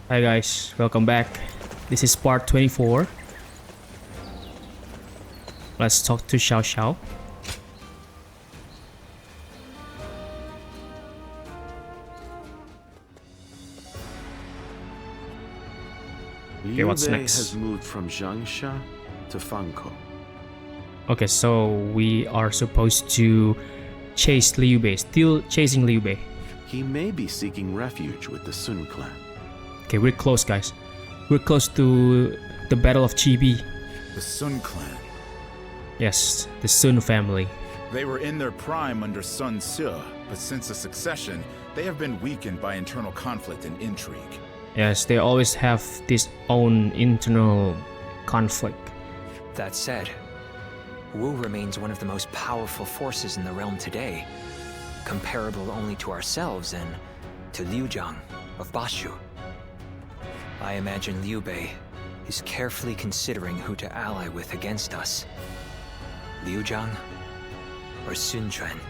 Hi guys, welcome back. This is part 24. Let's talk to Xiao Xiao. Liu what's Bei next? has moved from Zhangsha to Fangkou. Okay, so we are supposed to chase Liu Bei, still chasing Liu Bei. He may be seeking refuge with the Sun clan. Okay, we're close guys. We're close to the Battle of Chibi. The Sun clan. Yes, the Sun family. They were in their prime under Sun Ce, but since the succession, they have been weakened by internal conflict and intrigue. Yes, they always have this own internal conflict. That said, Wu remains one of the most powerful forces in the realm today, comparable only to ourselves and to Liu Jiang of Bashu. I imagine Liu Bei is carefully considering who to ally with against us. Liu Jiang or Sun Quan?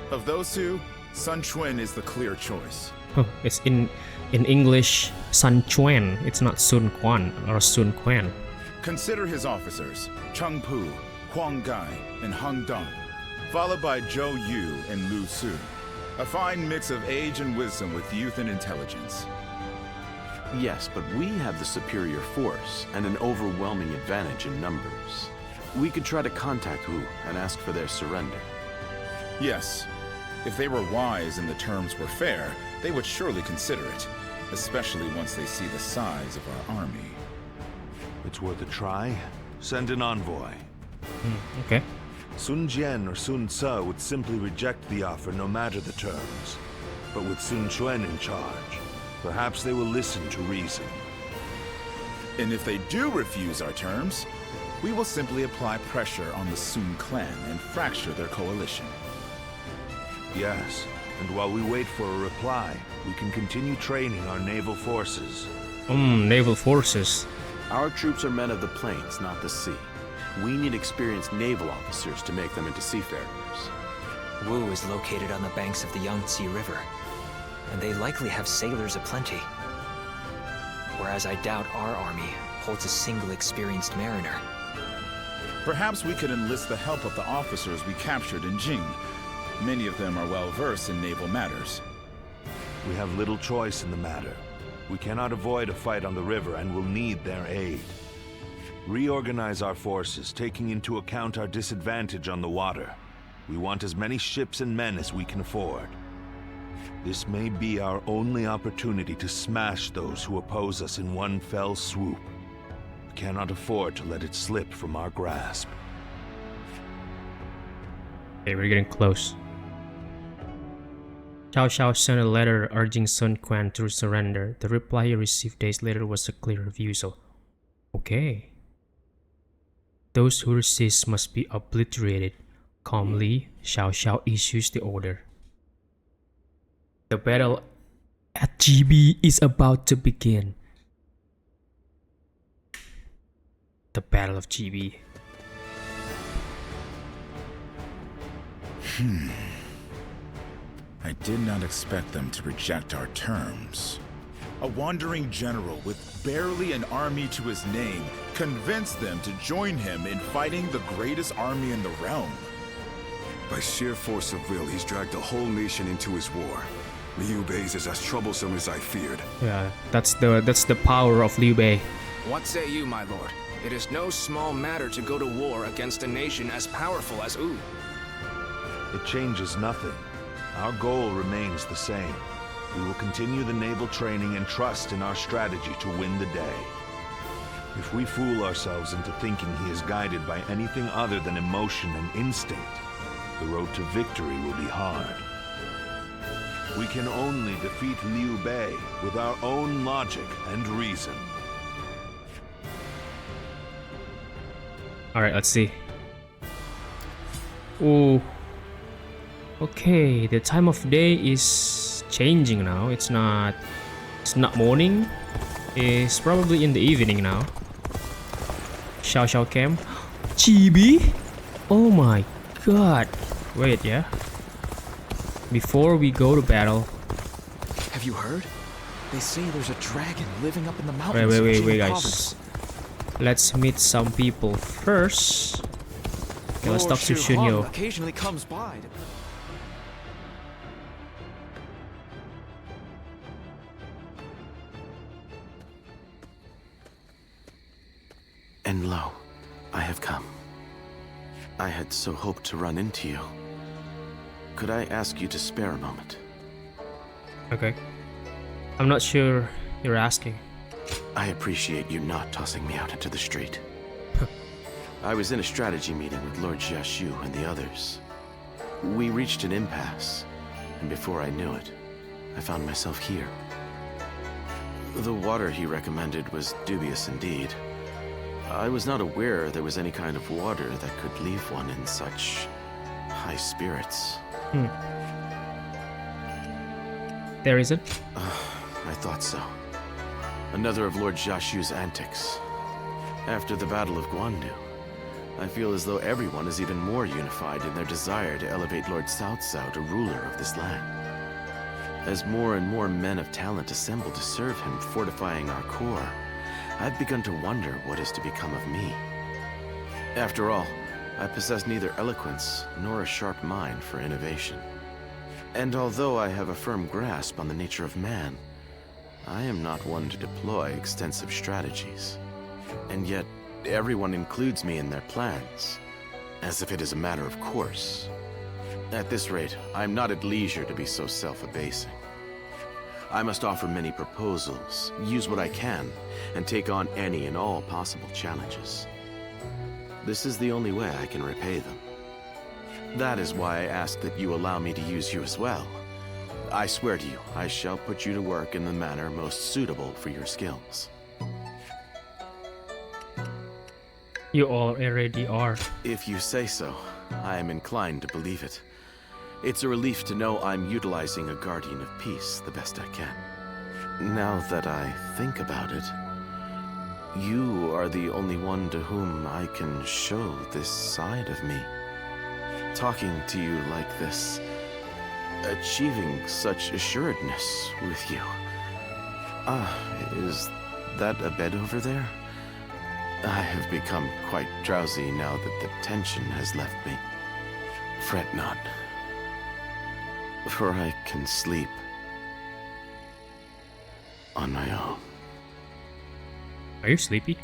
Of those two, Sun Quan is the clear choice. Oh, it's in English Sun Quan. It's not Sun Quan or Sun Quan. Consider his officers, Cheng Pu, Huang Gai, and Heng Dong, followed by Zhou Yu and Lu Su. A fine mix of age and wisdom with youth and intelligence. Yes, but we have the superior force and an overwhelming advantage in numbers. We could try to contact Wu and ask for their surrender. Yes, if they were wise and the terms were fair, they would surely consider it, especially once they see the size of our army. It's worth a try. Send an envoy. Okay. Sun Jian or Sun Ce would simply reject the offer no matter the terms. But with Sun Quan in charge, perhaps they will listen to reason. And if they do refuse our terms, we will simply apply pressure on the Sun clan and fracture their coalition. Yes, and while we wait for a reply, we can continue training our naval forces. Naval forces. Our troops are men of the plains, not the sea. We need experienced naval officers to make them into seafarers. Wu is located on the banks of the Yangtze River, and they likely have sailors aplenty. Whereas I doubt our army holds a single experienced mariner. Perhaps we could enlist the help of the officers we captured in Jing. Many of them are well versed in naval matters. We have little choice in the matter. We cannot avoid a fight on the river and will need their aid. Reorganize our forces, taking into account our disadvantage on the water. We want as many ships and men as we can afford. This may be our only opportunity to smash those who oppose us in one fell swoop. We cannot afford to let it slip from our grasp. Okay, we're getting close. Xiao Xiao sent a letter urging Sun Quan to surrender. The reply he received days later was a clear refusal. Okay. Those who resist must be obliterated. Calmly, Xiao Xiao issues the order. The battle at GB is about to begin. The Battle of GB. I did not expect them to reject our terms. A wandering general with barely an army to his name convinced them to join him in fighting the greatest army in the realm. By sheer force of will, he's dragged the whole nation into his war. Liu Bei's is as troublesome as I feared. Yeah, that's the power of Liu Bei. What say you, my lord? It is no small matter to go to war against a nation as powerful as Wu. It changes nothing. Our goal remains the same. We will continue the naval training and trust in our strategy to win the day. If we fool ourselves into thinking he is guided by anything other than emotion and instinct, the road to victory will be hard. We can only defeat Liu Bei with our own logic and reason. Alright, let's see. Ooh. Okay, the time of day is changing now. It's not morning. It's probably in the evening now. Xiao Xiao camp. Chibi? Oh my god. Wait, yeah. Before we go to battle. Have you heard? They say there's a dragon living up in the mountains. Wait, guys. Let's meet some people first. Okay, let's talk to Shunyo. Occasionally comes by. And lo, I have come. I had so hoped to run into you. Could I ask you to spare a moment? Okay. I'm not sure you're asking. I appreciate you not tossing me out into the street. I was in a strategy meeting with Lord Jiashu and the others. We reached an impasse, and before I knew it, I found myself here. The water he recommended was dubious indeed. I was not aware there was any kind of water that could leave one in such high spirits. There isn't? I thought so. Another of Lord Jiashu's antics. After the Battle of Guandu, I feel as though everyone is even more unified in their desire to elevate Lord Cao Cao to ruler of this land. As more and more men of talent assemble to serve him, fortifying our core, I've begun to wonder what is to become of me. After all, I possess neither eloquence nor a sharp mind for innovation. And although I have a firm grasp on the nature of man, I am not one to deploy extensive strategies. And yet, everyone includes me in their plans, as if it is a matter of course. At this rate, I'm not at leisure to be so self-abasing. I must offer many proposals, use what I can, and take on any and all possible challenges. This is the only way I can repay them. That is why I ask that you allow me to use you as well. I swear to you, I shall put you to work in the manner most suitable for your skills. You already are. If you say so, I am inclined to believe it. It's a relief to know I'm utilizing a guardian of peace the best I can. Now that I think about it, you are the only one to whom I can show this side of me. Talking to you like this, achieving such assuredness with you. Is that a bed over there? I have become quite drowsy now that the tension has left me. Fret not, for I can sleep on my own. Are you sleepy?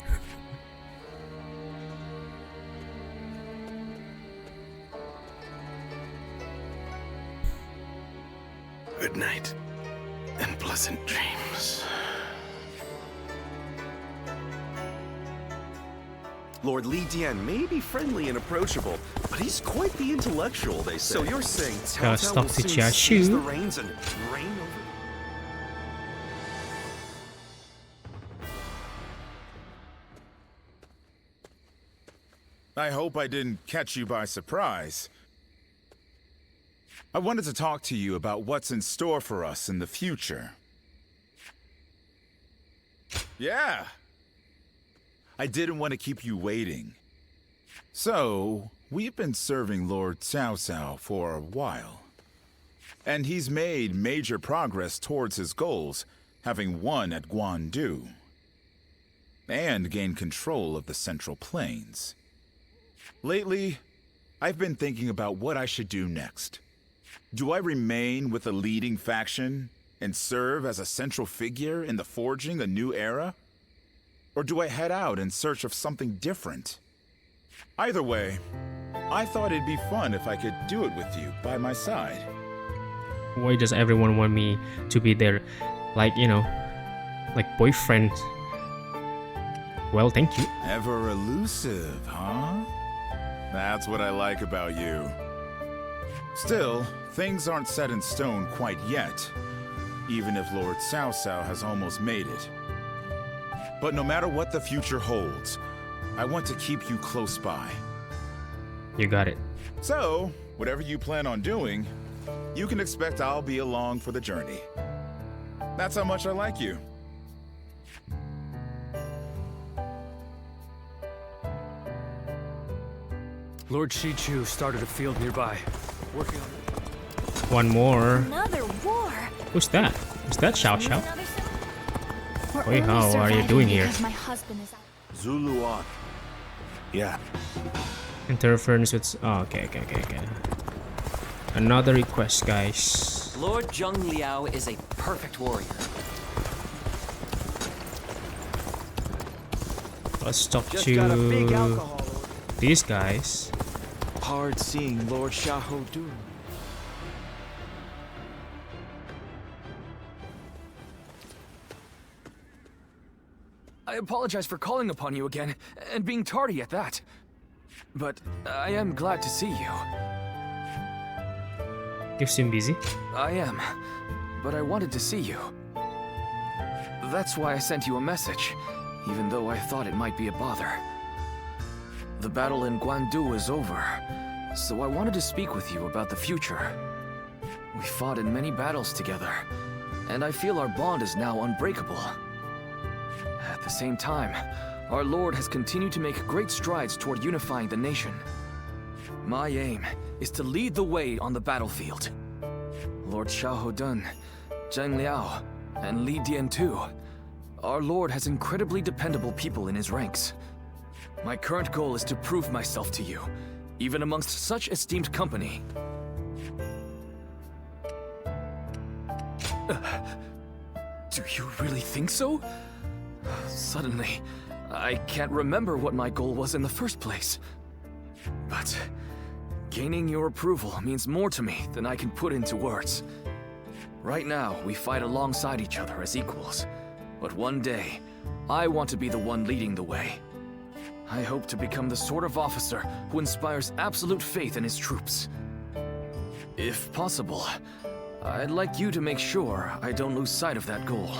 Good night, and pleasant dreams. Lord Li Dian may be friendly and approachable, but he's quite the intellectual, they say. So you're saying Cao Cao will soon seize the reins and reign over... I hope I didn't catch you by surprise. I wanted to talk to you about what's in store for us in the future. Yeah. I didn't want to keep you waiting. So, we've been serving Lord Cao Cao for a while. And he's made major progress towards his goals, having won at Guandu. And gained control of the Central Plains. Lately, I've been thinking about what I should do next. Do I remain with the leading faction and serve as a central figure in the forging a new era? Or do I head out in search of something different? Either way, I thought it'd be fun if I could do it with you by my side. Why does everyone want me to be their, like, you know, like boyfriend? Well, thank you. Ever elusive, huh? That's what I like about you. Still, things aren't set in stone quite yet, even if Lord Cao Cao has almost made it. But no matter what the future holds, I want to keep you close by. You got it. So, whatever you plan on doing, you can expect I'll be along for the journey. That's how much I like you. Lord Shichu started a field nearby. Working on it. One more. Another war. Who's that? Is that Xiao Xiao? Another Wait, how are you doing here? My husband is out. Zuluan. Yeah. Interference with... Oh, okay. Another request, guys. Lord Zheng Liao is a perfect warrior. Let's talk Just to got a big alcohol order. these guys. Hard seeing Lord Xiahou Dun. I apologize for calling upon you again, and being tardy at that. But I am glad to see you. You seem busy. I am, but I wanted to see you. That's why I sent you a message, even though I thought it might be a bother. The battle in Guandu is over, so I wanted to speak with you about the future. We fought in many battles together, and I feel our bond is now unbreakable. At the same time, our Lord has continued to make great strides toward unifying the nation. My aim is to lead the way on the battlefield. Lord Xiahou Dun, Zheng Liao, and Li Dian too. Our Lord has incredibly dependable people in his ranks. My current goal is to prove myself to you, even amongst such esteemed company. Do you really think so? Suddenly, I can't remember what my goal was in the first place. But gaining your approval means more to me than I can put into words. Right now, we fight alongside each other as equals. But one day, I want to be the one leading the way. I hope to become the sort of officer who inspires absolute faith in his troops. If possible, I'd like you to make sure I don't lose sight of that goal.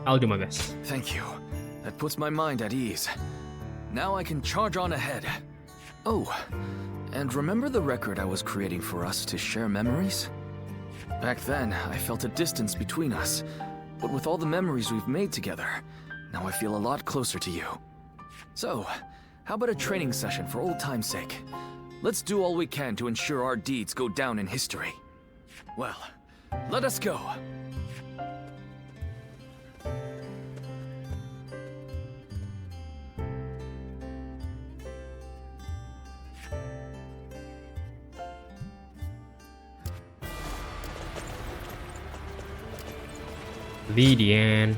I'll do my best. Thank you. That puts my mind at ease. Now I can charge on ahead. Oh, and remember the record I was creating for us to share memories? Back then, I felt a distance between us, but with all the memories we've made together, now I feel a lot closer to you. So, how about a training session for old time's sake? Let's do all we can to ensure our deeds go down in history. Well, let us go. Li Dian.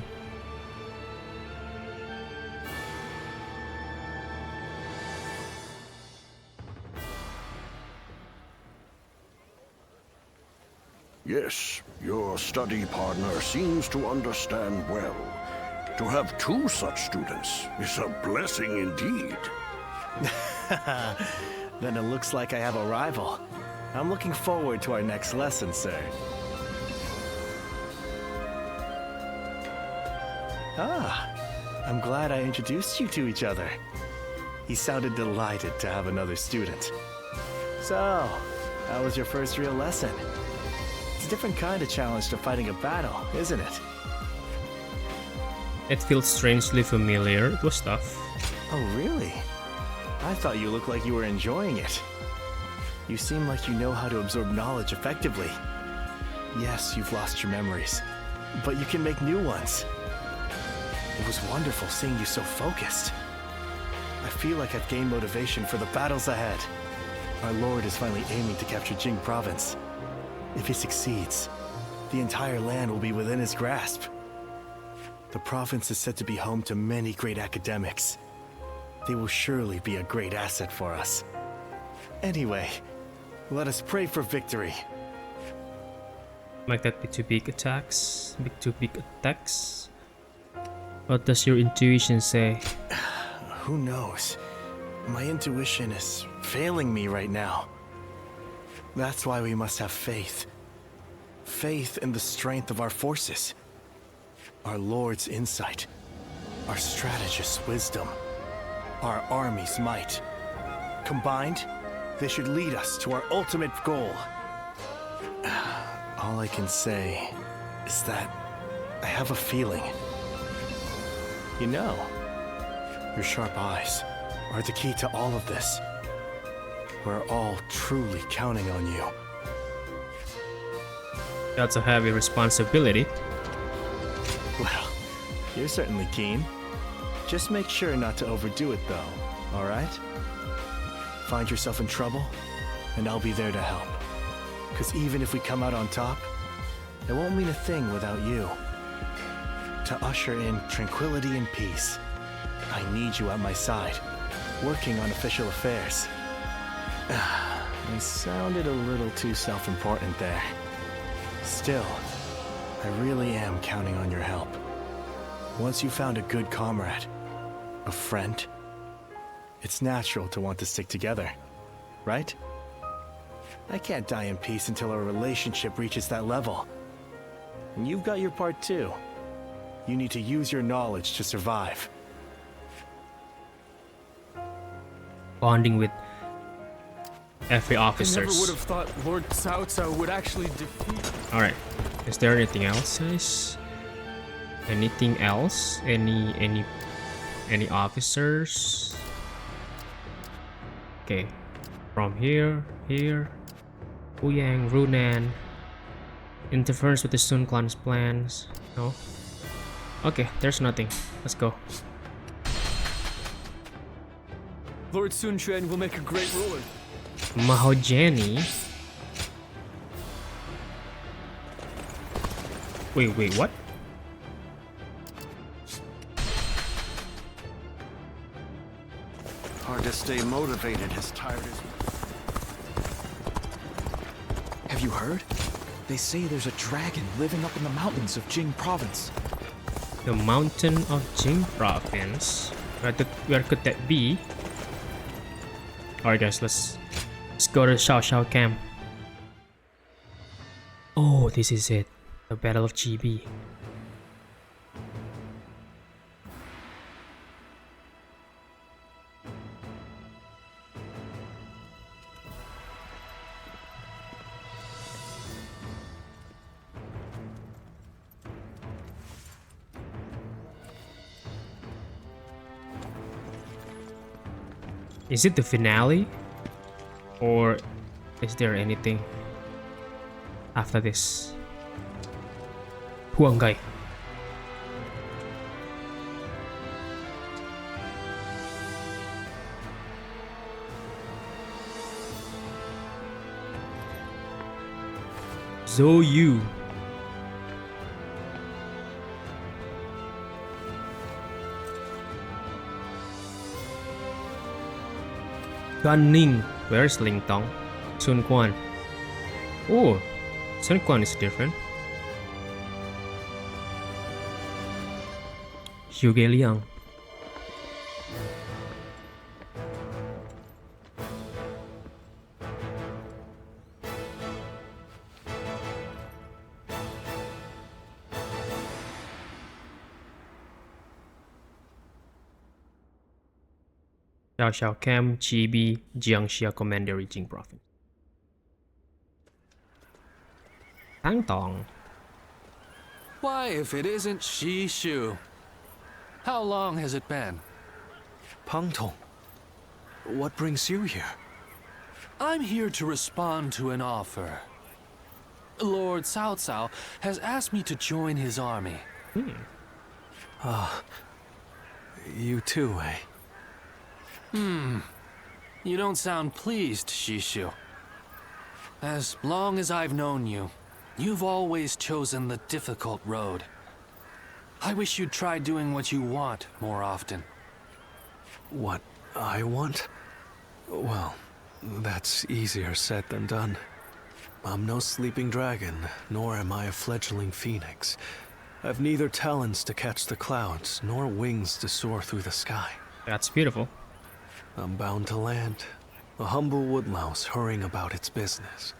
Yes, your study partner seems to understand well. To have two such students is a blessing indeed. Then it looks like I have a rival. I'm looking forward to our next lesson, sir. Ah, I'm glad I introduced you to each other. He sounded delighted to have another student. So, how was your first real lesson? It's a different kind of challenge to fighting a battle, isn't it? It feels strangely familiar. It was tough. Oh, really? I thought you looked like you were enjoying it. You seem like you know how to absorb knowledge effectively. Yes, you've lost your memories, but you can make new ones. It was wonderful seeing you so focused. I feel like I've gained motivation for the battles ahead. Our Lord is finally aiming to capture Jing Province. If he succeeds, the entire land will be within his grasp. The province is said to be home to many great academics. They will surely be a great asset for us. Anyway, let us pray for victory. Might that be too big attacks? Too big attacks? What does your intuition say? Who knows? My intuition is failing me right now. That's why we must have faith. Faith in the strength of our forces. Our Lord's insight. Our strategist's wisdom. Our army's might. Combined, they should lead us to our ultimate goal. All I can say is that I have a feeling. You know, your sharp eyes are the key to all of this. We're all truly counting on you. That's a heavy responsibility. Well, you're certainly keen. Just make sure not to overdo it though, alright? Find yourself in trouble, and I'll be there to help. Because even if we come out on top, it won't mean a thing without you. To usher in tranquility and peace, I need you at my side, working on official affairs. I sounded a little too self-important there. Still, I really am counting on your help. Once you found a good comrade, a friend, it's natural to want to stick together, right? I can't die in peace until our relationship reaches that level. And you've got your part too. You need to use your knowledge to survive. Bonding with every officer. I never would have thought Lord Cao Cao would actually defeat. Alright. Is there anything else, guys? Anything else? Any officers? Okay. From here. Ouyang, Runan. Interference with the Sun clan's plans. No? Okay, there's nothing. Let's go. Lord Sun Quan will make a great ruler. Mahogany. Wait, what? Hard to stay motivated as tired as... Have you heard? They say there's a dragon living up in the mountains of Jing Province. The mountain of Jing Province. Where could that be? Alright guys, let's go to Xiao Xiao camp. Oh, this is it. The Battle of GB. Is it the finale? Or is there anything after this? Huanggai. Zhou Yu. Gan Ning. Where's Ling Tong? Sun Quan. Oh, Sun Quan is different. Zhuge Liang. Xiao Xiao Camp, Chibi, Jiangxia Commandery, Jing Province. Tang Tong. Why, if it isn't Shi Shu? How long has it been? Pang Tong, what brings you here? I'm here to respond to an offer. Lord Cao Cao has asked me to join his army. You too, eh? You don't sound pleased, Shishu. As long as I've known you, you've always chosen the difficult road. I wish you'd try doing what you want more often. What I want? Well, that's easier said than done. I'm no sleeping dragon, nor am I a fledgling phoenix. I've neither talons to catch the clouds, nor wings to soar through the sky. That's beautiful. I'm bound to land, a humble woodlouse hurrying about its business.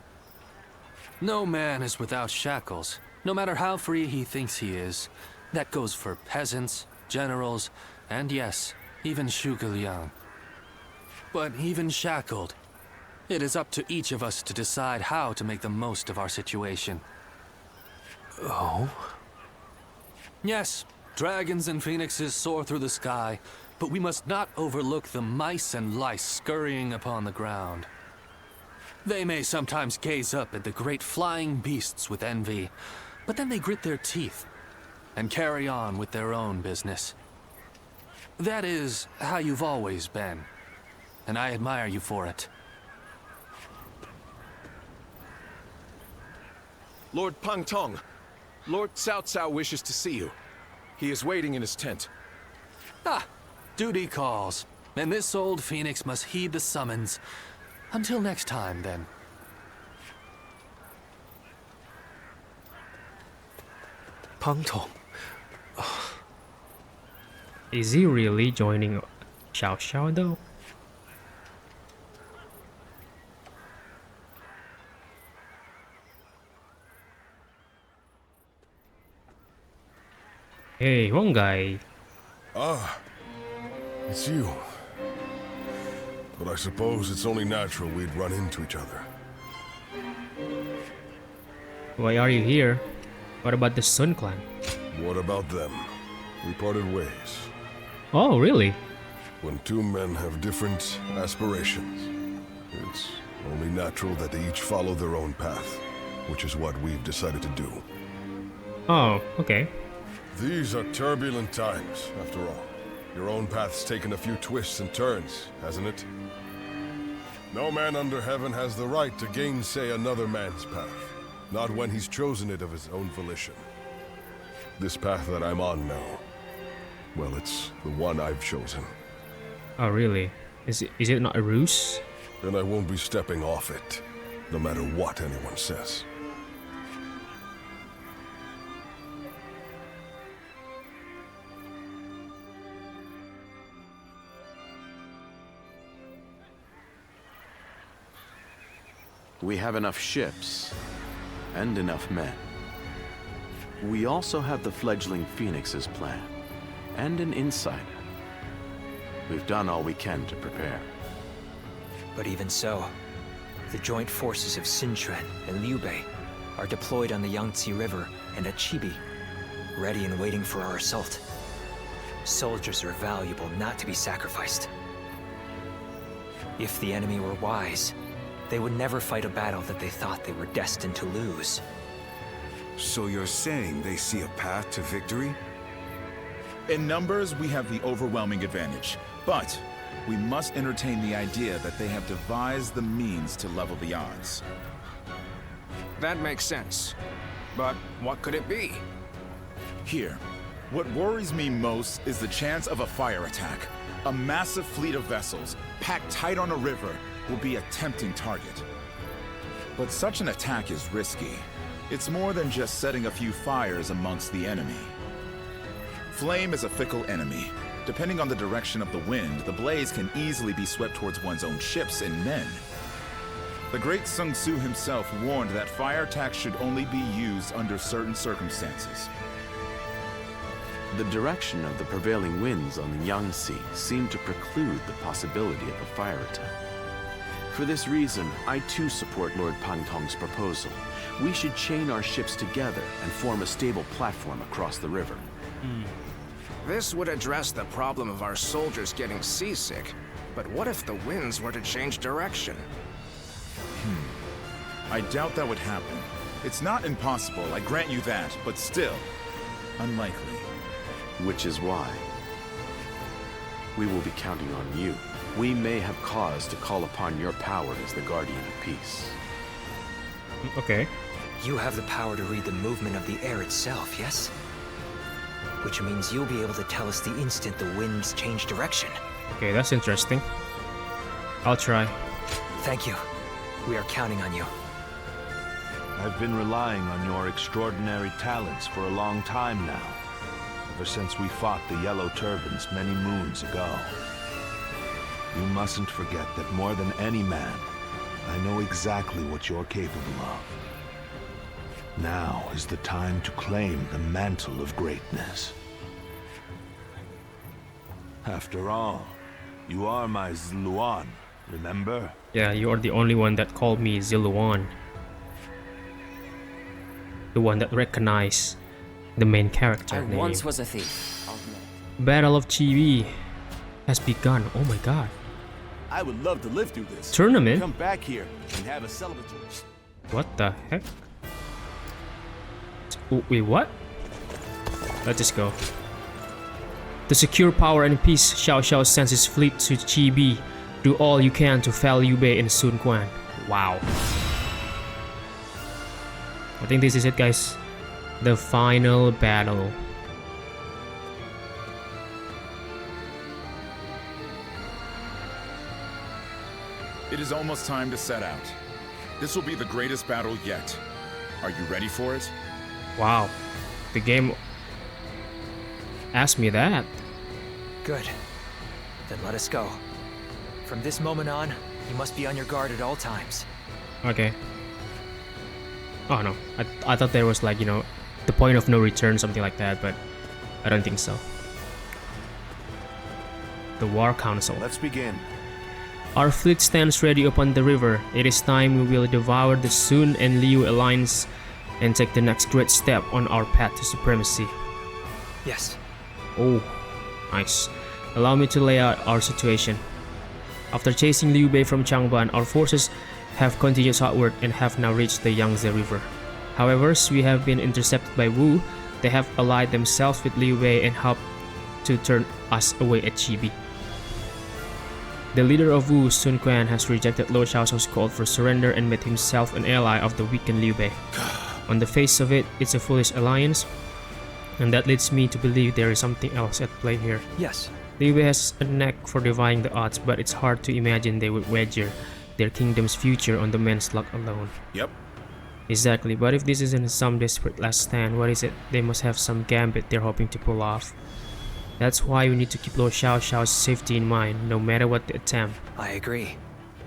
No man is without shackles, no matter how free he thinks he is. That goes for peasants, generals, and yes, even Zhuge Liang. But even shackled, it is up to each of us to decide how to make the most of our situation. Oh? Yes, dragons and phoenixes soar through the sky, but we must not overlook the mice and lice scurrying upon the ground. They may sometimes gaze up at the great flying beasts with envy, but then they grit their teeth and carry on with their own business. That is how you've always been, and I admire you for it. Lord Pang Tong, Lord Cao Cao wishes to see you. He is waiting in his tent. Ah, duty calls, and this old phoenix must heed the summons. Until next time, then. Pang Tong. Is he really joining Xiao Xiao though? Hey, one guy. Ah, it's you. But I suppose it's only natural we'd run into each other. Why are you here? What about the Sun Clan? What about them? We parted ways. Oh, really? When two men have different aspirations, it's only natural that they each follow their own path, which is what we've decided to do. Oh, okay. These are turbulent times, after all. Your own path's taken a few twists and turns, hasn't it? No man under heaven has the right to gainsay another man's path, not when he's chosen it of his own volition. This path that I'm on now, well, it's the one I've chosen. Oh, really? Is it not a ruse? And I won't be stepping off it, no matter what anyone says. We have enough ships and enough men. We also have the fledgling Phoenix's plan and an insider. We've done all we can to prepare. But even so, the joint forces of Sun Quan and Liu Bei are deployed on the Yangtze River and at Chibi, ready and waiting for our assault. Soldiers are valuable not to be sacrificed. If the enemy were wise, they would never fight a battle that they thought they were destined to lose. So you're saying they see a path to victory? In numbers, we have the overwhelming advantage, but we must entertain the idea that they have devised the means to level the odds. That makes sense. But what could it be? Here, what worries me most is the chance of a fire attack. A massive fleet of vessels, packed tight on a river, will be a tempting target. But such an attack is risky. It's more than just setting a few fires amongst the enemy. Flame is a fickle enemy. Depending on the direction of the wind, the blaze can easily be swept towards one's own ships and men. The great Sun Tzu himself warned that fire attacks should only be used under certain circumstances. The direction of the prevailing winds on the Yangtze seemed to preclude the possibility of a fire attack. For this reason, I too support Lord Pang Tong's proposal. We should chain our ships together and form a stable platform across the river. This would address the problem of our soldiers getting seasick. But what if the winds were to change direction? I doubt that would happen. It's not impossible, I grant you that, but still, unlikely. Which is why we will be counting on you. We may have cause to call upon your power as the guardian of peace. Okay. You have the power to read the movement of the air itself, yes? Which means you'll be able to tell us the instant the winds change direction. Okay, that's interesting. I'll try. Thank you. We are counting on you. I've been relying on your extraordinary talents for a long time now. Ever since we fought the Yellow Turbans many moons ago. You mustn't forget that more than any man, I know exactly what you're capable of. Now is the time to claim the mantle of greatness. After all, you are my Ziluan, remember? Yeah, you are the only one that called me Ziluan. The one that recognized the main character I name. once was a thief. Battle of Chibi has begun. Oh my god. I would love to live through this. Tournament? Come back here and have a celebratory. What the heck? Wait, what? Let's just go. To secure power and peace, Xiao Xiao sends his fleet to Chibi. Do all you can to fell Liu Bei and Sun Quan. Wow. I think this is it, guys. The final battle. It is almost time to set out. This will be the greatest battle yet. Are you ready for it? Wow. The game asked me that. Good. Then let us go. From this moment on, you must be on your guard at all times. Okay. Oh no, I thought there was like, you know, the point of no return, something like that, but I don't think so. The War Council. Let's begin. Our fleet stands ready upon the river. It is time we will devour the Sun and Liu alliance and take the next great step on our path to supremacy. Yes. Oh, nice. Allow me to lay out our situation. After chasing Liu Bei from Changban, our forces have continued southward and have now reached the Yangtze River. However, as we have been intercepted by Wu, they have allied themselves with Liu Bei and helped to turn us away at Chibi. The leader of Wu, Sun Quan, has rejected Luo Xiaoxiao's call for surrender and made himself an ally of the weakened Liu Bei. On the face of it, it's a foolish alliance, and that leads me to believe there is something else at play here. Yes. Liu Bei has a knack for defying the odds, but it's hard to imagine they would wager their kingdom's future on the man's luck alone. Yep. Exactly, but if this isn't some desperate last stand, what is it? They must have some gambit they're hoping to pull off. That's why we need to keep Luo Xiaoxiao's safety in mind, no matter what the attempt. I agree.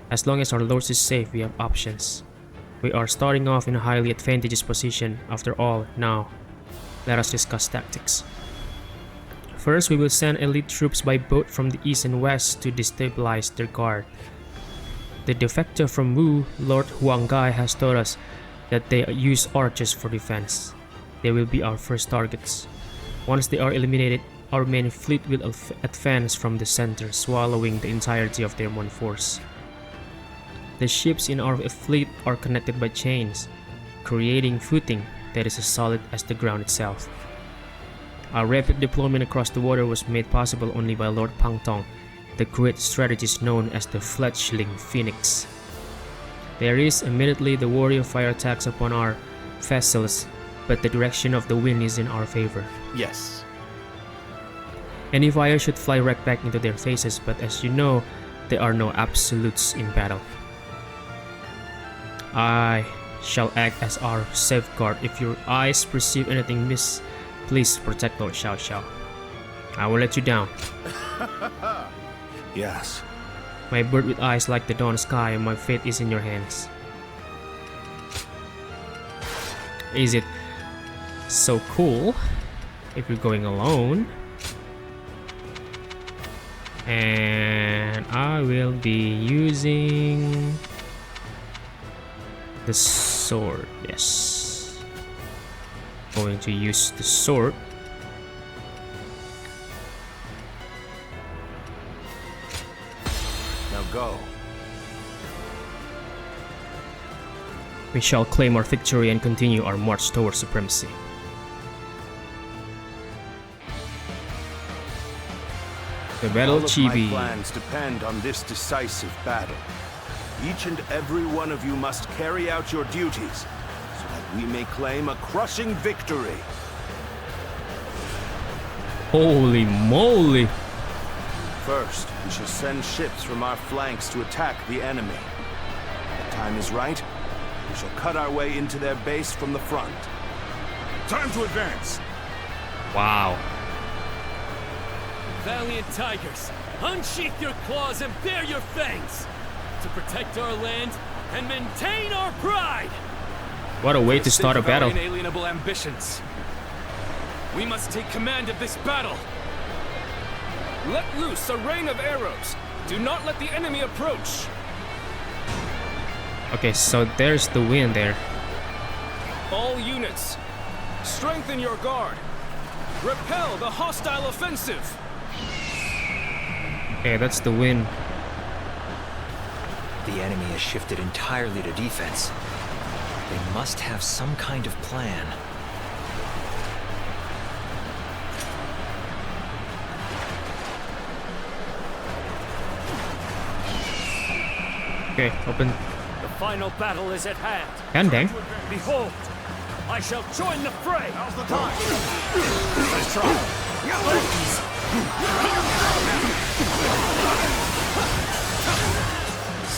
As long as our lord is safe, we have options. We are starting off in a highly advantageous position. After all, now, let us discuss tactics. First, we will send elite troops by boat from the east and west to destabilize their guard. The defector from Wu, Lord Huanggai, has told us that they use archers for defense. They will be our first targets. Once they are eliminated, our main fleet will advance from the center, swallowing the entirety of their one force. The ships in our fleet are connected by chains, creating footing that is as solid as the ground itself. Our rapid deployment across the water was made possible only by Lord Pangtong, the great strategist known as the fledgling Phoenix. There is immediately the warrior fire attacks upon our vessels, but the direction of the wind is in our favor. Yes. Any fire should fly right back into their faces, but as you know, there are no absolutes in battle. I shall act as our safeguard. If your eyes perceive anything amiss, please protect Lord Xiaoxiao. I will let you down. Yes. My bird with eyes like the dawn sky, and my fate is in your hands. Is it so cool if you're going alone? And I will be using the sword. Yes, going to use the sword. Now go. We shall claim our victory and continue our march towards supremacy. The Battle of Chibi. My plans depend on this decisive battle. Each and every one of you must carry out your duties so that we may claim a crushing victory. Holy moly! First, we shall send ships from our flanks to attack the enemy. When the time is right, we shall cut our way into their base from the front. Time to advance! Wow. Valiant tigers, unsheath your claws and bare your fangs to protect our land and maintain our pride. What a way to start a battle. Our inalienable ambitions. We must take command of this battle. Let loose a rain of arrows. Do not let the enemy approach. Okay, so there's the wind there. All units, strengthen your guard. Repel the hostile offensive. Okay, that's the wind. The enemy has shifted entirely to defense. They must have some kind of plan. Okay, open. The final battle is at hand. Dang. Behold, I shall join the fray. Now's the time. Let's try.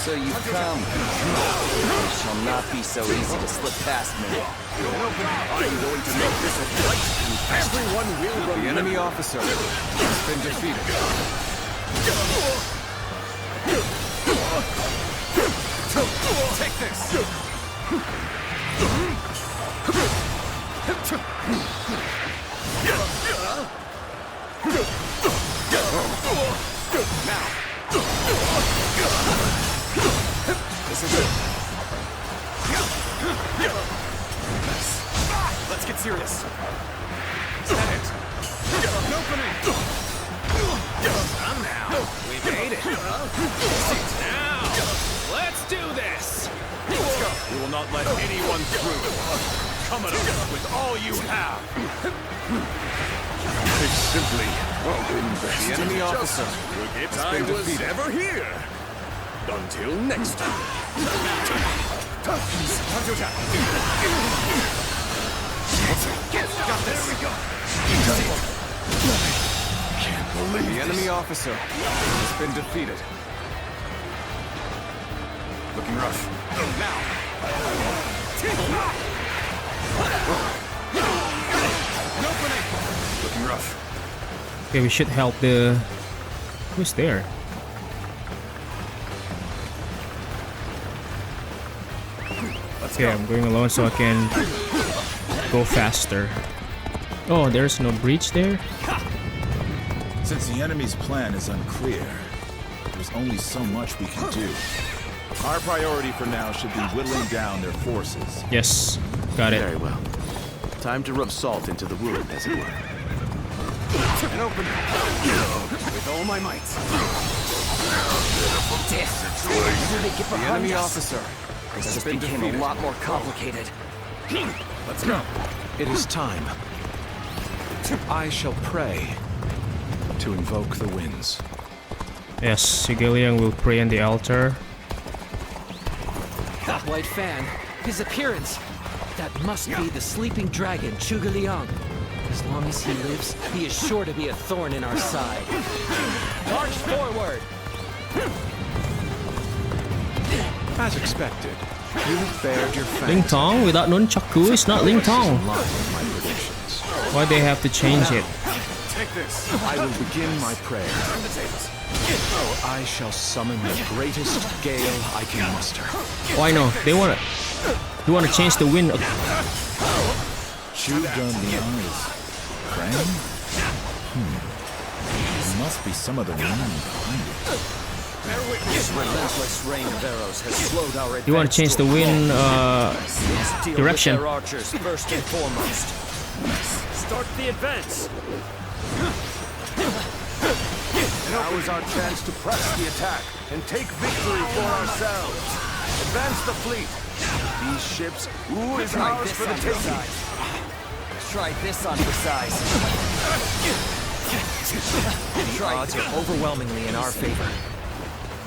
So you come. It shall not be so easy to slip past me. I'm going to make this a fight, and everyone will remember. The enemy officer has been defeated. Take this! Now! This is it. Let's get serious. Is that it? An opening! Come now. We made it. Now, let's do this. Let's go. We will not let anyone through. Come at us with all you have. It's simply best. The enemy officer If has I been was defeated. ever here. Until next time. Counter-attack. Got this. There we go. Can't believe The enemy officer has been defeated. Looking rough. Now. An opening. Looking rough. Okay, we should help the... Who's there? Okay, I'm going alone so I can go faster. Oh, there's no breach there? Since the enemy's plan is unclear, there's only so much we can do. Our priority for now should be whittling down their forces. Yes, got it. Very well. Time to rub salt into the wound, as it were. An opening. With all my might. The enemy officer This just became a lot more complicated. Let's go. It is time. I shall pray to invoke the winds. Yes, Zhuge Liang will pray on the altar. That white fan, his appearance. That must be the sleeping dragon, Zhuge Liang. As long as he lives, he is sure to be a thorn in our side. March forward! As expected, you have bared your fangs. Ling Tong without nunchaku is not Ling Tong. Why they have to change it? Take this. I will begin my prayer. I shall summon the greatest gale I can muster. Why no? They wanna change the wind. Zhuge Liang is friend? There must be some other meaning behind it. This relentless rain of arrows has slowed our advance. You want to change the wind direction? Deal with their archers first and foremost. Start the advance. Now is our chance to press the attack and take victory for ourselves. Advance the fleet. These ships, who is ours for the taking? Try this on for size. The odds are overwhelmingly in our favor.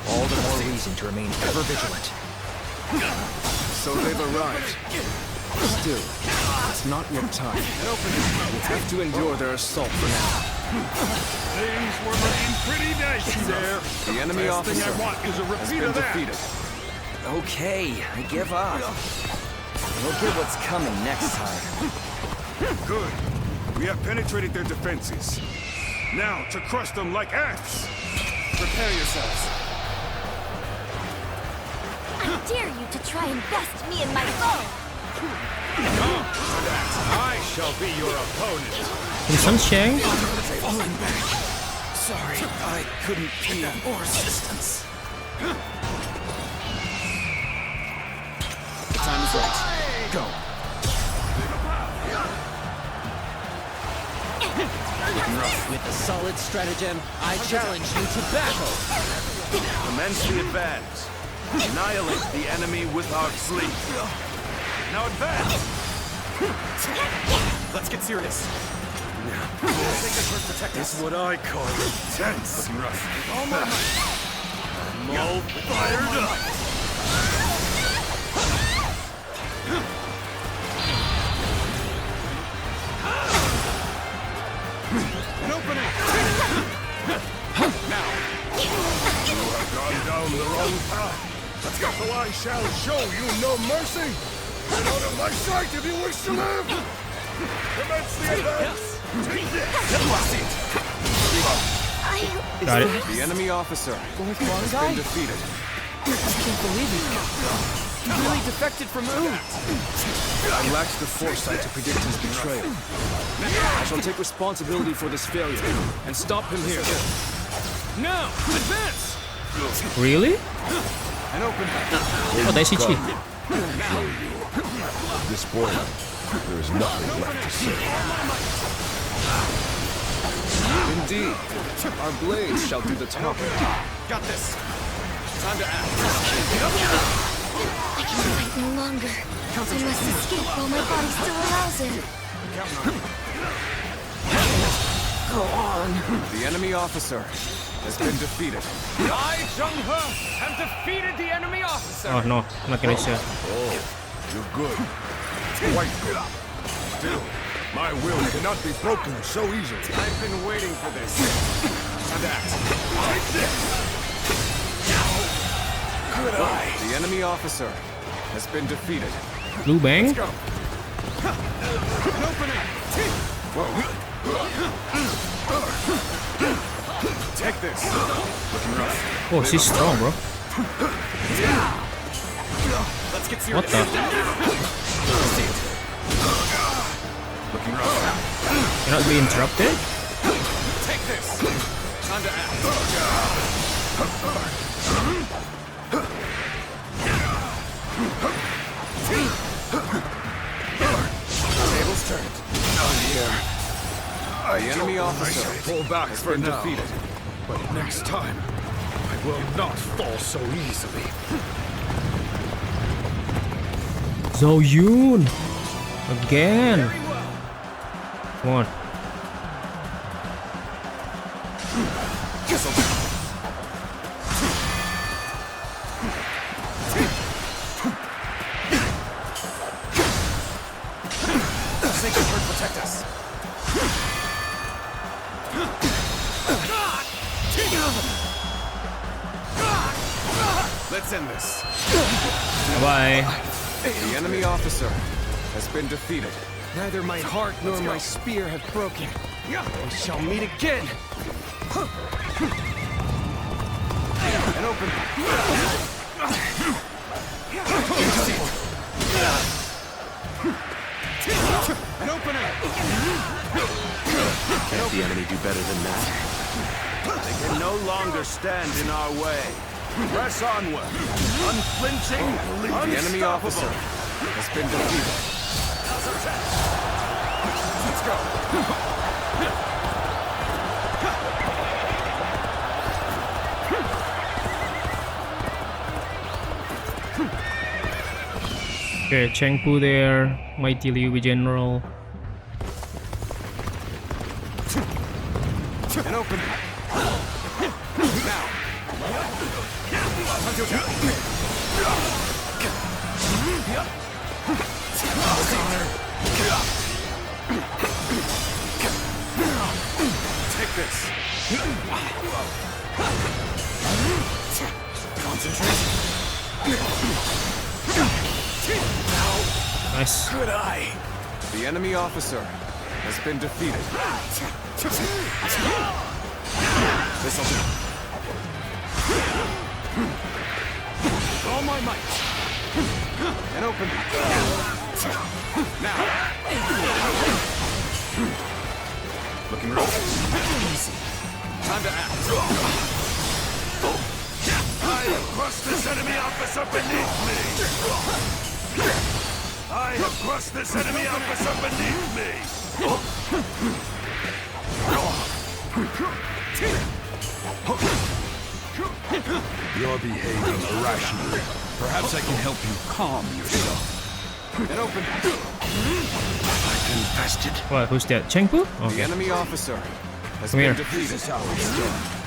All the more reason to remain ever vigilant. So they've arrived. Still, it's not yet time. We'll have to endure their assault for now. Things were looking pretty dicey there. The enemy Last thing officer I want is a has repeat been of that. defeated. Okay, I give up. We'll get what's coming next time. Good. We have penetrated their defenses. Now to crush them like ants. Prepare yourselves. I dare you to try and best me and my foe! I shall be your opponent. In Sunshine? Falling back. Sorry, I couldn't be of more assistance. The time is right. Go. With a solid stratagem, I challenge you to battle. Commence the advance. Annihilate the enemy with our fleet. Now advance! Let's get serious. This is what I call intense. Looking rough. All my might. I'm all fired up. An opening! Now! You have gone down the wrong path. Let's go. So I shall show you no mercy. Get out of my sight if you wish to live. Commence the advance. Take this. Got it. The enemy officer has been defeated. I can't believe it. He really defected from Wu. I lacked the foresight to predict his betrayal. I shall take responsibility for this failure and stop him here. Now, advance! Really? An open. Oh, that's Ichi. At this point, there is nothing left to say. Indeed, our blades shall do the talking. Got this. Time to act. I can fight no longer. I must escape while my body still allows it. Go on. The enemy officer has been defeated. I, Zheng He, have defeated the enemy officer! Oh no, I'm not gonna say. Oh, you're good. Quite good. Still, my will cannot be broken so easily. I've been waiting for this. Time to act. Take this! Good eye. The enemy officer has been defeated. Blue Bang? Let's go. An opening. Take this. Looking rough. Oh, she's strong, bro. Let's get serious. What the? Looking rough. Cannot be interrupted? Take this. Time to act. Tables turned. Not here. The enemy officer Pull back has for been now. defeated. But next time, I will not fall so easily. Zhou Yun! Again! Come on. Sacred Bird, protect us. Let's end this. Bye. The enemy officer has been defeated. Neither my heart nor my spear have broken. We shall meet again. An open. An opening. Can't the enemy do better than that? They can no longer stand in our way. Press onward, unflinching, The enemy officer has been defeated. Let's go. Okay, Chengpu there. Mighty Liu General. An open. Now. Take this. Concentrate. Nice. Good eye. The enemy officer has been defeated. This'll do. All my might. And open. Now. Looking rough. Easy. Time to act. I have crushed this enemy officer beneath me! I have crushed this enemy officer beneath me! You're behaving irrationally. Perhaps I can help you calm yourself. Get open. Infested. What? Who's that? Chengpu? Okay. The enemy officer has Come been here. defeated. This is how it's done.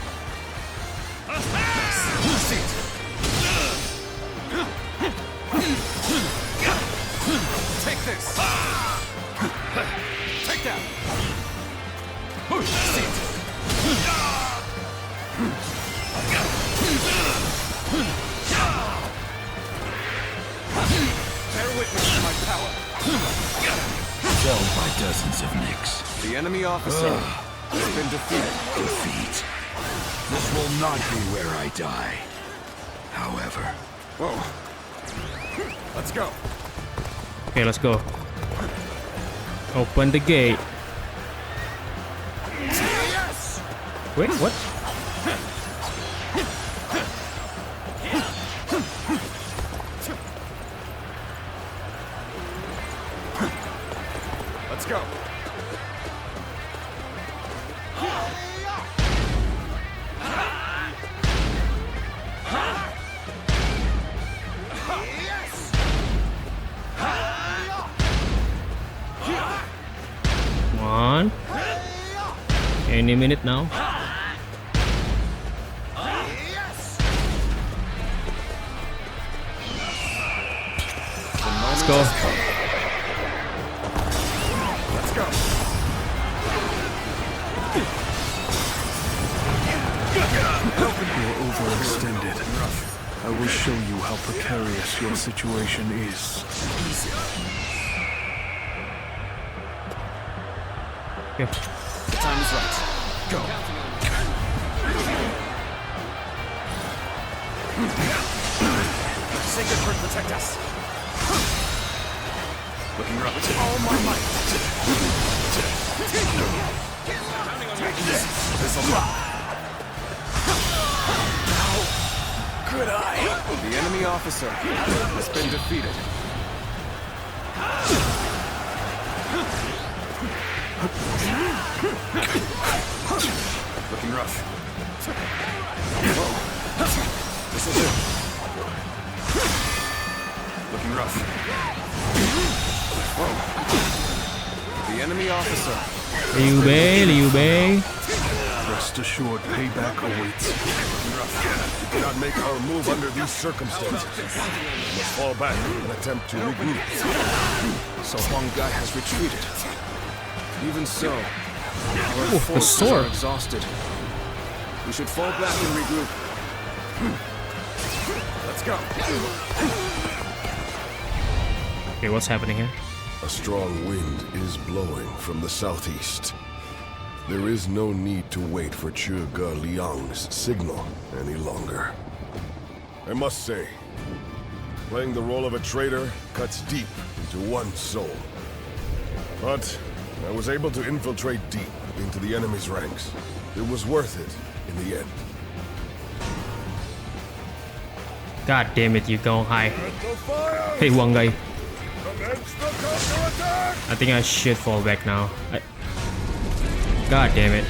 Take this. Take that. Bear witness to my power. Felled by dozens of nicks. The enemy officer has been defeated. Defeat. This will not be where I die. However. Whoa. Let's go. Okay, let's go. Open the gate. Yes! Wait, what? Let's go. Come on. Any minute now. Let's go. Let's go. You're overextended. I will show you how precarious your situation is. Okay. The time is right. Go. Sacred Word protect us. Looking rough. With all my might. This'll drop. How could I? The enemy officer has been defeated. Looking rough. Whoa. This'll do. Looking rough. Whoa. The enemy officer. Liu Bei, Liu Bei. Rest assured, payback awaits. We cannot make our move under these circumstances. We must fall back and attempt to regroup. So Huang Gai has retreated. Even so, our the forces sword. are exhausted. We should fall back and regroup. Let's go. Okay, what's happening here? A strong wind is blowing from the southeast. There is no need to wait for Zhuge Liang's signal any longer. I must say, playing the role of a traitor cuts deep into one's soul. But I was able to infiltrate deep into the enemy's ranks. It was worth it in the end. God damn it, you go high. Hey, Huang Gai. I think I should fall back now. God damn it.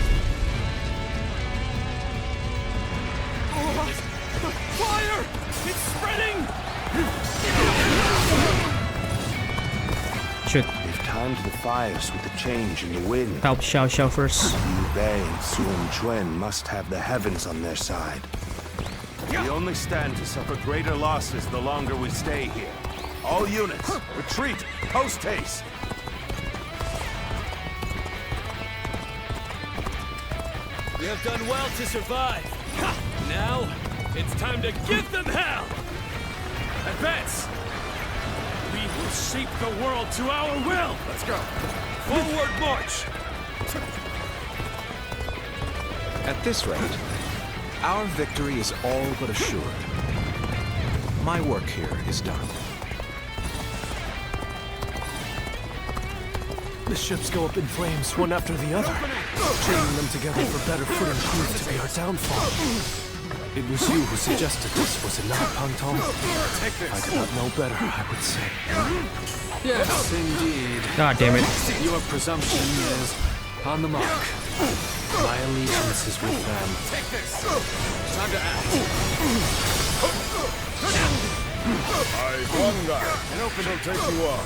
Fire! It's spreading! Should They've timed the fires with the change in the wind. help Xiao Xiao first. Liu Bei and Sun Quan must have the heavens on their side. We only stand to suffer greater losses the longer we stay here. All units, retreat, post haste! We have done well to survive. Now, it's time to give them hell! Advance! We will shape the world to our will! Let's go. Forward march! At this rate, our victory is all but assured. My work here is done. The ships go up in flames, one after the other. Chaining them together for better footing proved to be our downfall. It was you who suggested this, was it not, Pang Tong? If I did not know better, I would say. Yes, indeed. God damn it. Your presumption is on the mark. My allegiance is with them. Take this! Time to act. I won that. An open will take you on.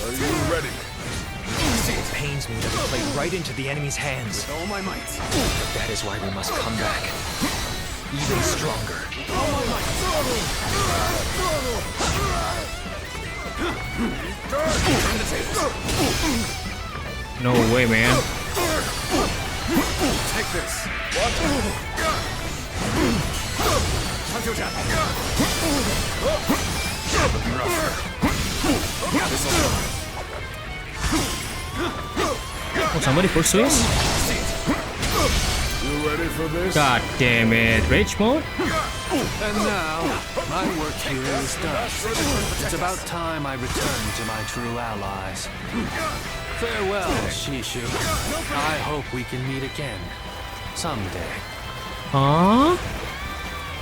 Are you ready? It pains me that we played right into the enemy's hands. With all my might. But that is why we must come back. Even stronger. All my might. Turn the tables. No way, man. Take this. What? Hanzo Jack. Looking rough. This'll Oh, somebody pursues? You ready for this? God damn it. Rage mode? And now, my work here is done. It's about time I return to my true allies. Farewell, Shishu. I hope we can meet again. Someday. Huh?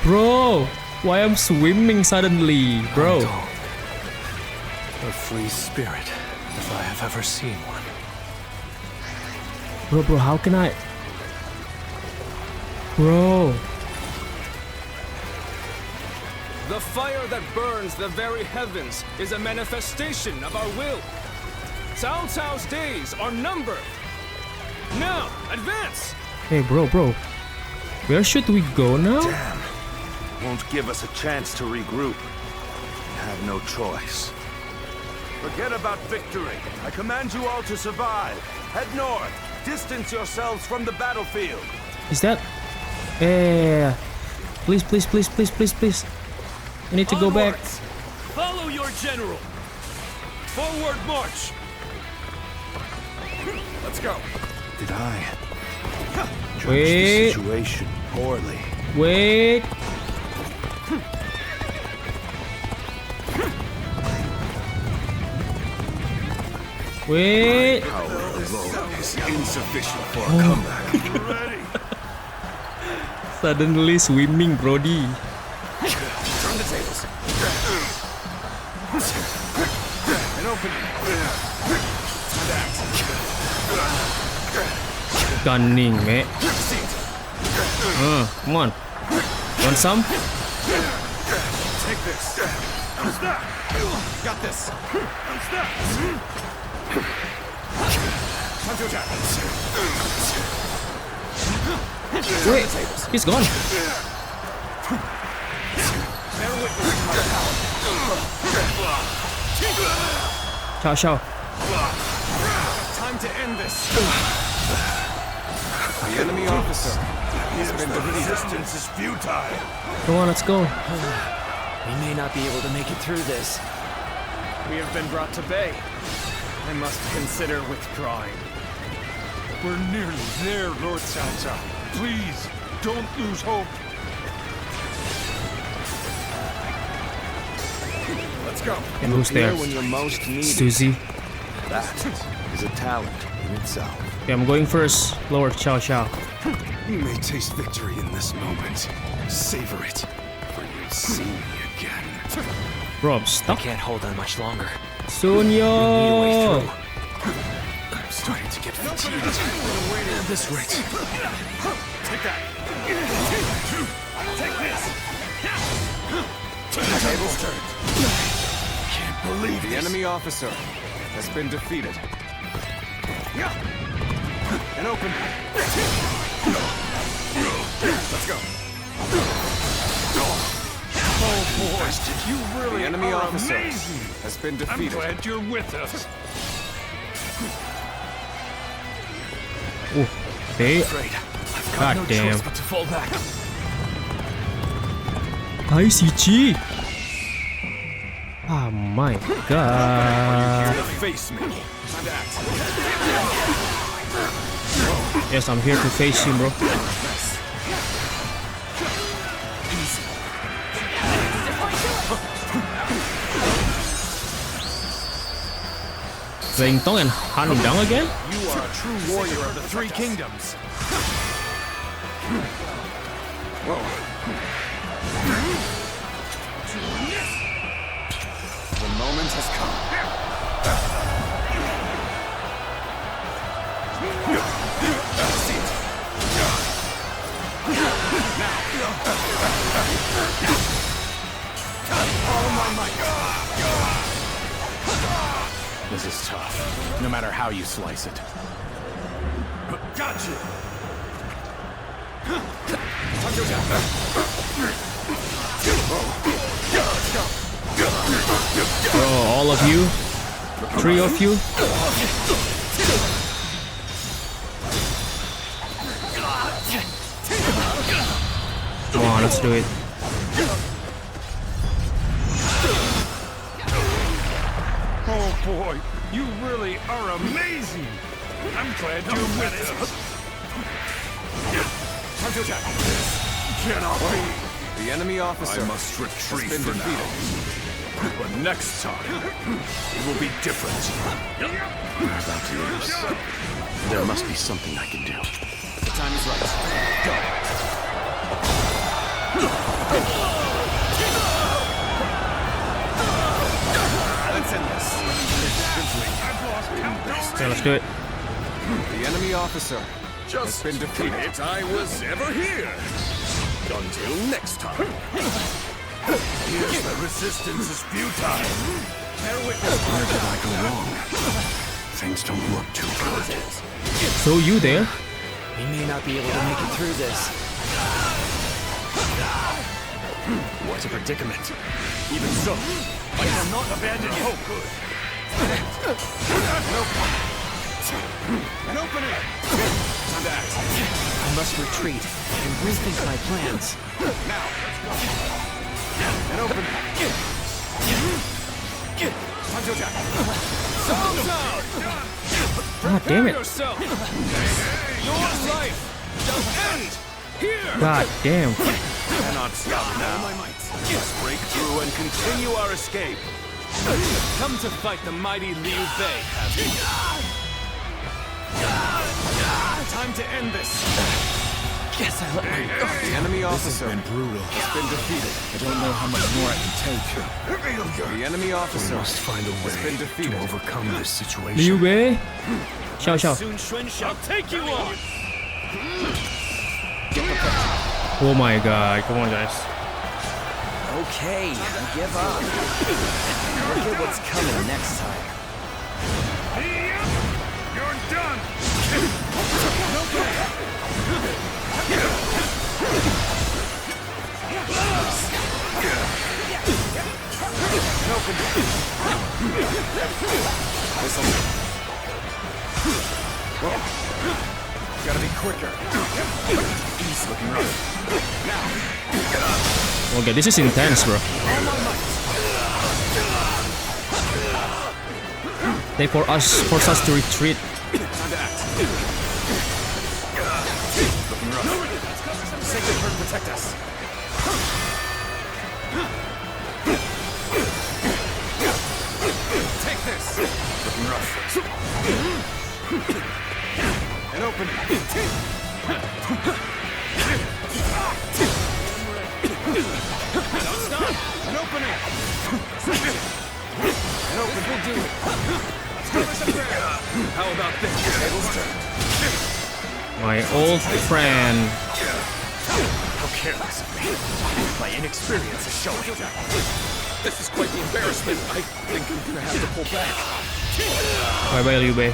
Bro, why I'm swimming suddenly, bro? A free spirit, if I have ever seen one. Bro, how can I? Bro. The fire that burns the very heavens is a manifestation of our will. Cao Cao's days are numbered. Now, advance! Hey, bro. Where should we go now? Damn. Won't give us a chance to regroup. Have no choice. Forget about victory. I command you all to survive. Head north. Distance yourselves from the battlefield. Is that? Yeah. Please. I need to go back. Onwards. Follow your general. Forward march. Let's go. Did I judge Wait. the situation poorly? Wait. Wait. Power alone is insufficient for a comeback. Suddenly swimming, Brody. Turn the tables. An opening. Time to act. Gunning, mate. Come on. Want some? Take this. How's that? Got this. How's that? Hanzo Jack. Wait, he's gone. Bear witness to my power. Ciao. Time to end this. The enemy officer has been defeated. Resistance is futile. Come on, let's go. We may not be able to make it through this. We have been brought to bay. I must consider withdrawing. We're nearly there, Lord Cao Cao. Please, don't lose hope. Let's go. And who's there? When you're most needed. Susie. That is a talent in itself. Okay, I'm going first. Lord Cao. You may taste victory in this moment. Savor it, for you'll see me again. Bro, I'm stuck. I can't hold on much longer. Sunyo. I'm starting to get fatigued. At this rate. Take that. Take this. The table's turned. Can't believe The enemy officer has been defeated. An open. Let's go. Oh, boys, you really The enemy are officer amazing. has been I'm defeated. glad you're with us. Oh, they. God no damn. choice but to fall back. Hi, CG. Oh my god. Face me. Time to act. Yes, I'm here to face him, bro. Playing Tong and Han Dang again? You are a true warrior of the Three Kingdoms. Whoa. The moment has come. This is tough, no matter how you slice it. Gotcha! Oh, all of you? 3 of you? Come on, let's do it. Oh boy, you really are amazing! I'm glad you with us. Cannot be. The enemy officer I must retreat has been for defeated. now. But next time, it will be different. We're about to lose. There must be something I can do. The time is right. Go. Let's end this. Okay, let's do it. The enemy officer has been defeated. I was ever here. Until next time. Here's the resistance is futile. Bear witness. Where did I go wrong? Things don't look too good. So you there? We may not be able to make it through this. What a predicament. Even so, I cannot abandon hope. An opening! Time to act. I must retreat and rethink my plans. Now. An opening. Time to attack. God damn it. Yourself. Your life shall end here. God damn. Cannot stop now. My might. Let's break through and continue our escape. Come to fight the mighty Liu Bei, have you? Time to end this. Guess I let my guard. The enemy officer Been brutal. has been defeated. I don't know how much more I can take. The enemy officer must find a has been way defeated. to overcome this situation. Liu Bei? Xiao Xiao. Sun Quan shall take you on. Oh my god, come on guys. Okay, give up. Look at what's coming next time. You're done. Gotta be quicker. He's looking rough. Now. Okay, this is intense, bro. They force us to retreat. Time to act. Looking rough. Sacred Heart protect us. Take this. Looking rough. And open. Don't stop. An opening. An open. Will do it. How about this? Tables turn. My old friend. How careless of me. My inexperience is showing. This is quite the embarrassment. I think I'm gonna have to pull back. Bye bye, Liu Bei.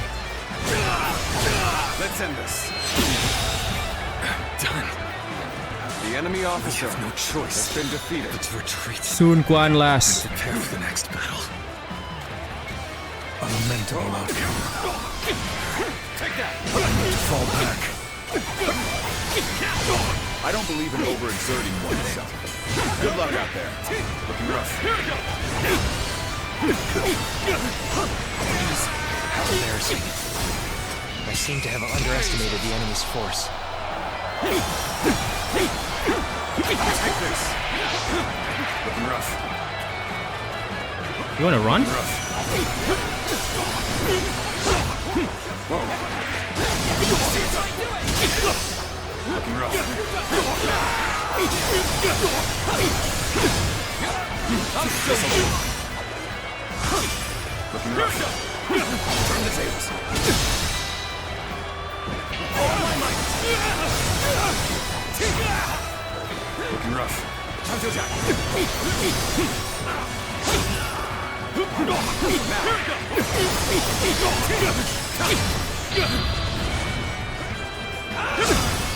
Let's end this. Done. The enemy officer We have no choice has been defeated. but to retreat. Sun Quan last. Prepare for the next battle. A lamentable outcome. Take that. I need to fall back. I don't believe in overexerting oneself. Good luck out there. Looking rough. How embarrassing. I seem to have underestimated the enemy's force. Take this. Looking rough. You wanna run? Looking rough. Looking rough. Turn the tables. Looking rough. Time to attack.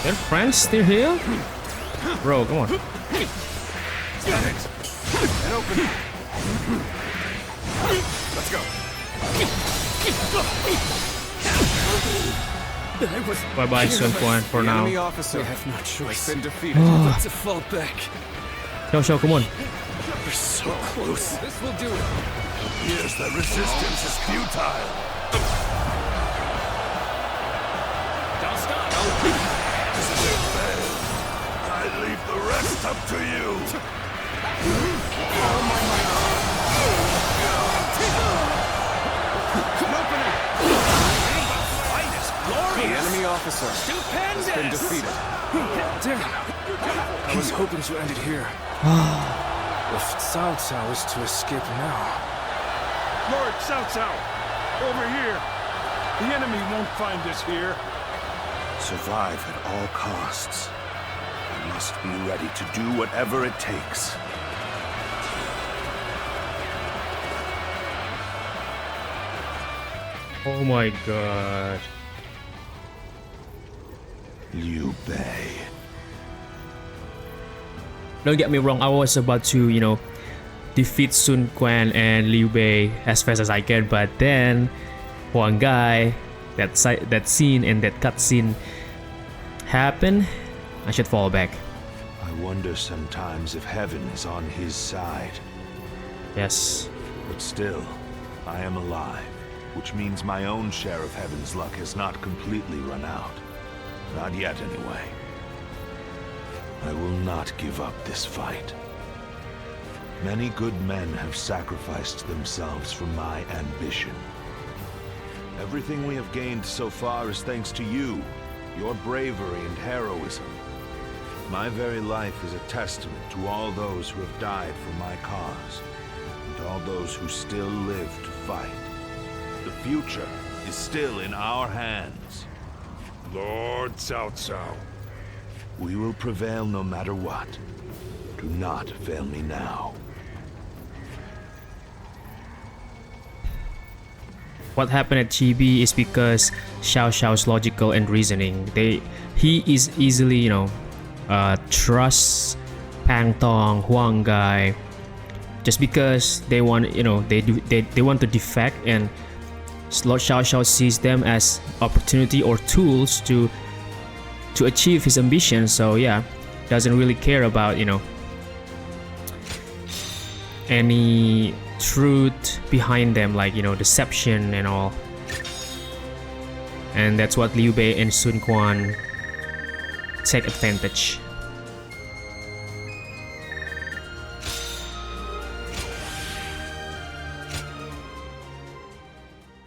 Their friends still here? Bro, come on. Got it. And open. Let's go. Bye bye, Sun Quan, for The now. enemy officer have no choice. Been defeated. Oh. To fall back. Xiao Xiao, come on. We're so close. This will do it. Yes, the resistance is futile. Don't stop. I leave the rest up to you. The enemy officer has been defeated. Damn. I was hoping to end it here. If Cao Cao is to escape now. Lord Cao Cao, over here. The enemy won't find us here. Survive at all costs. I must be ready to do whatever it takes. Oh my god. Liu Bei. Don't get me wrong, I was about to, you know, defeat Sun Quan and Liu Bei as fast as I can, but then Huang Gai, that scene and that cutscene happened. I should fall back. I wonder sometimes if heaven is on his side. Yes. But still, I am alive, which means my own share of heaven's luck has not completely run out. Not yet, anyway. I will not give up this fight. Many good men have sacrificed themselves for my ambition. Everything we have gained so far is thanks to you, your bravery and heroism. My very life is a testament to all those who have died for my cause, and all those who still live to fight. The future is still in our hands. Lord Cao Cao. We will prevail no matter what. Do not fail me now. What happened at Chibi is because Xiao Xiao's logical and reasoning. He is easily, you know, trusts Pang Tong, Huang Gai, just because they want, you know, they want to defect, and Lord Xiao Xiao sees them as opportunity or tools to achieve his ambition. So yeah, doesn't really care about, you know, any truth behind them, like, you know, deception and all. And that's what Liu Bei and Sun Quan take advantage.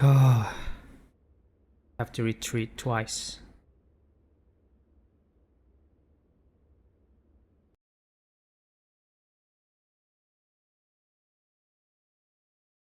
Oh, have to retreat twice.